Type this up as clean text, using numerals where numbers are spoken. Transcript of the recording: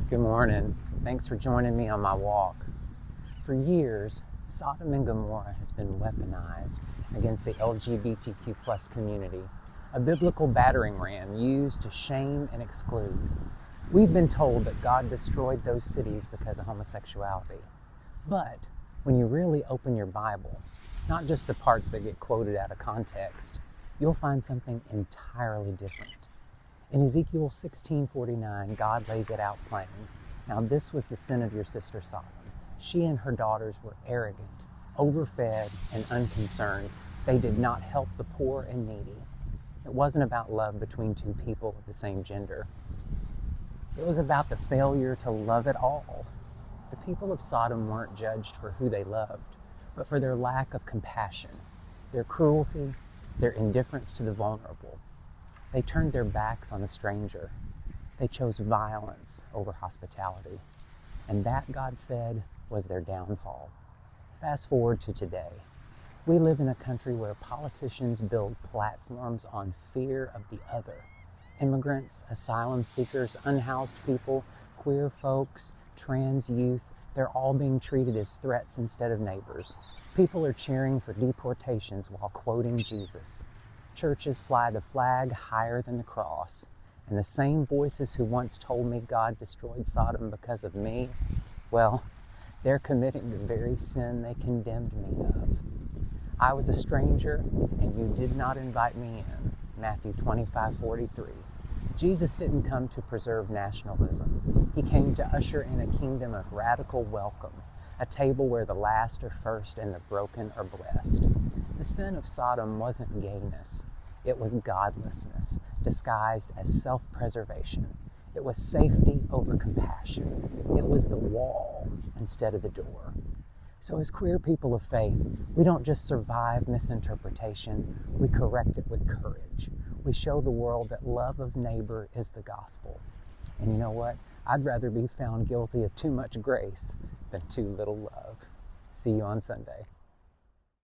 Good morning. Thanks for joining me on my walk. For years, Sodom and Gomorrah has been weaponized against the LGBTQ plus community, a biblical battering ram used to shame and exclude. We've been told that God destroyed those cities because of homosexuality. But when you really open your Bible, not just the parts that get quoted out of context, you'll find something entirely different. In Ezekiel 16:49, God lays it out plain. Now this was the sin of your sister Sodom. She and her daughters were arrogant, overfed, and unconcerned. They did not help the poor and needy. It wasn't about love between two people of the same gender. It was about the failure to love at all. The people of Sodom weren't judged for who they loved, but for their lack of compassion, their cruelty, their indifference to the vulnerable. They turned their backs on the stranger. They chose violence over hospitality. And that, God said, was their downfall. Fast forward to today. We live in a country where politicians build platforms on fear of the other. Immigrants, asylum seekers, unhoused people, queer folks, trans youth, they're all being treated as threats instead of neighbors. People are cheering for deportations while quoting Jesus. Churches fly the flag higher than the cross. And the same voices who once told me God destroyed Sodom because of me, well, they're committing the very sin they condemned me of. I was a stranger, and you did not invite me in. Matthew 25:43. Jesus didn't come to preserve nationalism. He came to usher in a kingdom of radical welcome, a table where the last are first and the broken are blessed. The sin of Sodom wasn't gayness. It was godlessness, disguised as self-preservation. It was safety over compassion. It was the wall instead of the door. So as queer people of faith, we don't just survive misinterpretation, we correct it with courage. We show the world that love of neighbor is the gospel. And you know what? I'd rather be found guilty of too much grace than too little love. See you on Sunday.